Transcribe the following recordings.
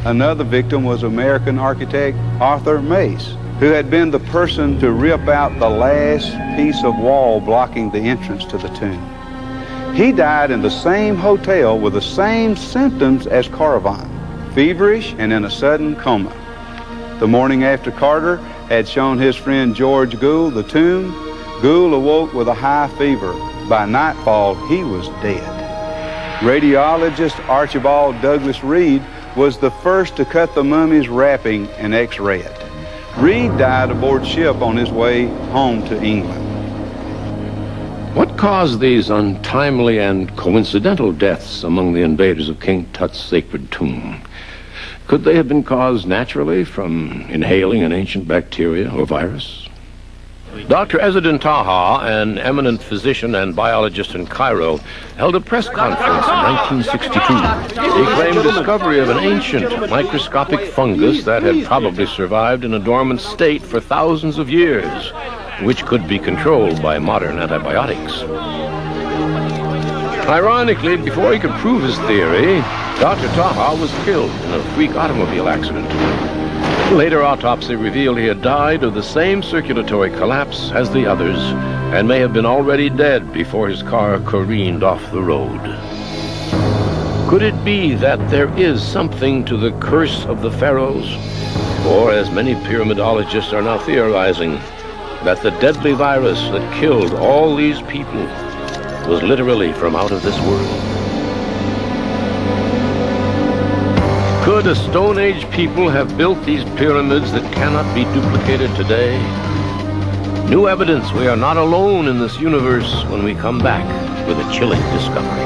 Another victim was American architect Arthur Mace, who had been the person to rip out the last piece of wall blocking the entrance to the tomb. He died in the same hotel with the same symptoms as Caravan, feverish and in a sudden coma. The morning after Carter had shown his friend George Gould the tomb, Gould awoke with a high fever. By nightfall, he was dead. Radiologist Archibald Douglas Reed was the first to cut the mummy's wrapping and x-ray it. Reed died aboard ship on his way home to England. What caused these untimely and coincidental deaths among the invaders of King Tut's sacred tomb? Could they have been caused naturally from inhaling an ancient bacteria or virus? Dr. Ezzeddin Taha, an eminent physician and biologist in Cairo, held a press conference in 1962. He claimed discovery of an ancient microscopic fungus that had probably survived in a dormant state for thousands of years, which could be controlled by modern antibiotics. Ironically, before he could prove his theory, Dr. Taha was killed in a freak automobile accident. Later autopsy revealed he had died of the same circulatory collapse as the others and may have been already dead before his car careened off the road. Could it be that there is something to the curse of the pharaohs? Or, as many pyramidologists are now theorizing, that the deadly virus that killed all these people was literally from out of this world? Could a Stone Age people have built these pyramids that cannot be duplicated today? New evidence we are not alone in this universe when we come back with a chilling discovery.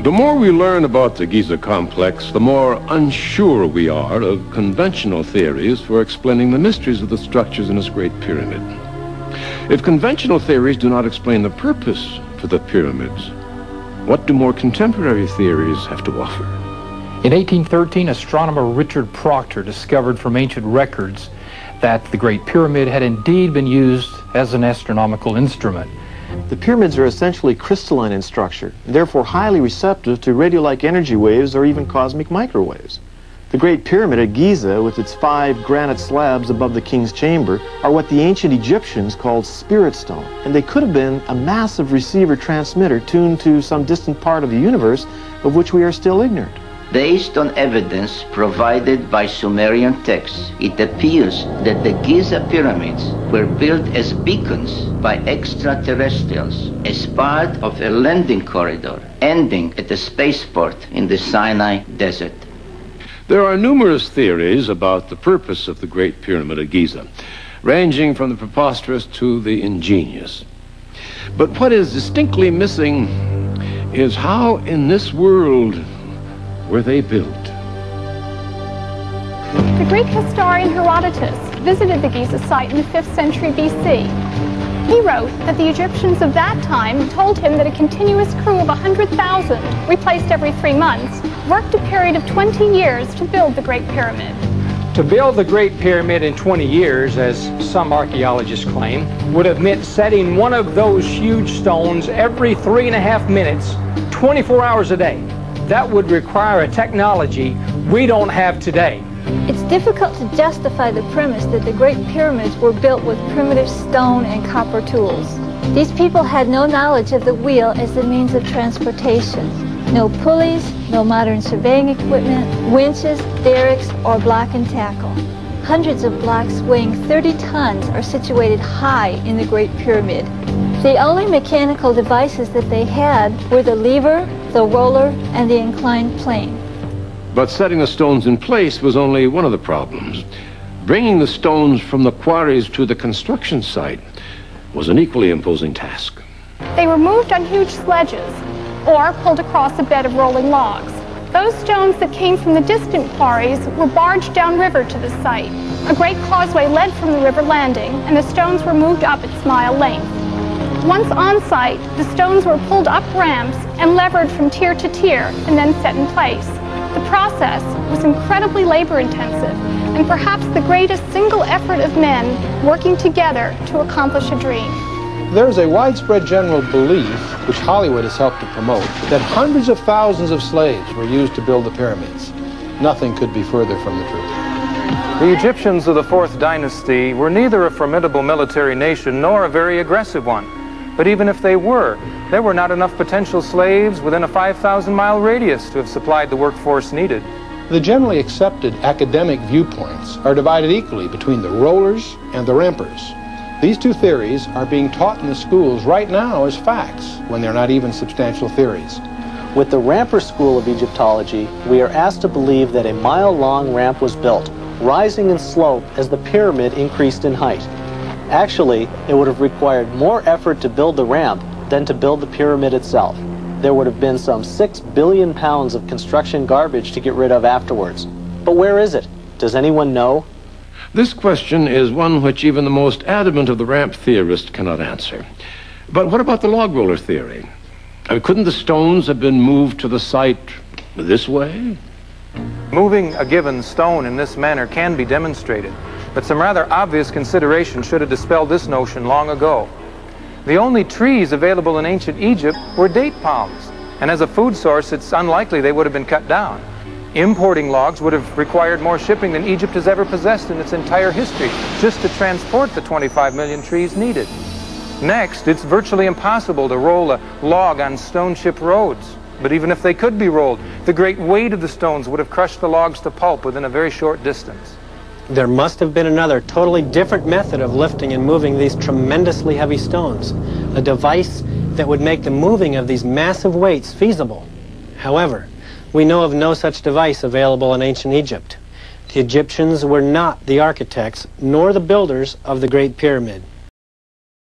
The more we learn about the Giza complex, the more unsure we are of conventional theories for explaining the mysteries of the structures in this great pyramid. If conventional theories do not explain the purpose for the pyramids, what do more contemporary theories have to offer? In 1813, astronomer Richard Proctor discovered from ancient records that the Great Pyramid had indeed been used as an astronomical instrument. The pyramids are essentially crystalline in structure, and therefore highly receptive to radio-like energy waves or even cosmic microwaves. The Great Pyramid at Giza, with its 5 granite slabs above the king's chamber, are what the ancient Egyptians called spirit stone, and they could have been a massive receiver-transmitter tuned to some distant part of the universe of which we are still ignorant. Based on evidence provided by Sumerian texts, it appears that the Giza pyramids were built as beacons by extraterrestrials as part of a landing corridor ending at a spaceport in the Sinai Desert. There are numerous theories about the purpose of the Great Pyramid at Giza, ranging from the preposterous to the ingenious. But what is distinctly missing is how in this world were they built? The Greek historian Herodotus visited the Giza site in the 5th century BC. He wrote that the Egyptians of that time told him that a continuous crew of 100,000, replaced every 3 months, worked a period of 20 years to build the Great Pyramid. To build the Great Pyramid in 20 years, as some archaeologists claim, would have meant setting one of those huge stones every 3.5 minutes, 24 hours a day. That would require a technology we don't have today. It's difficult to justify the premise that the Great Pyramids were built with primitive stone and copper tools. These people had no knowledge of the wheel as the means of transportation. No pulleys, no modern surveying equipment, winches, derricks, or block and tackle. Hundreds of blocks weighing 30 tons are situated high in the Great Pyramid. The only mechanical devices that they had were the lever, the roller, and the inclined plane. But setting the stones in place was only one of the problems. Bringing the stones from the quarries to the construction site was an equally imposing task. They were moved on huge sledges or pulled across a bed of rolling logs. Those stones that came from the distant quarries were barged downriver to the site. A great causeway led from the river landing, and the stones were moved up its mile length. Once on site, the stones were pulled up ramps and levered from tier to tier and then set in place. The process was incredibly labor-intensive and perhaps the greatest single effort of men working together to accomplish a dream. There is a widespread general belief, which Hollywood has helped to promote, that hundreds of thousands of slaves were used to build the pyramids. Nothing could be further from the truth. The Egyptians of the 4th dynasty were neither a formidable military nation nor a very aggressive one. But even if they were, there were not enough potential slaves within a 5,000-mile radius to have supplied the workforce needed. The generally accepted academic viewpoints are divided equally between the rollers and the rampers. These two theories are being taught in the schools right now as facts, when they're not even substantial theories. With the ramper school of Egyptology, we are asked to believe that a mile-long ramp was built, rising in slope as the pyramid increased in height. Actually, it would have required more effort to build the ramp than to build the pyramid itself. There would have been some 6 billion pounds of construction garbage to get rid of afterwards. But where is it? Does anyone know? This question is one which even the most adamant of the ramp theorists cannot answer. But what about the log roller theory? Couldn't the stones have been moved to the site this way? Moving a given stone in this manner can be demonstrated, but some rather obvious consideration should have dispelled this notion long ago. The only trees available in ancient Egypt were date palms, and as a food source, it's unlikely they would have been cut down. Importing logs would have required more shipping than Egypt has ever possessed in its entire history, just to transport the 25 million trees needed. Next, it's virtually impossible to roll a log on stone-chip roads. But even if they could be rolled, the great weight of the stones would have crushed the logs to pulp within a very short distance. There must have been another totally different method of lifting and moving these tremendously heavy stones, a device that would make the moving of these massive weights feasible. However, we know of no such device available in ancient Egypt. The Egyptians were not the architects nor the builders of the Great Pyramid.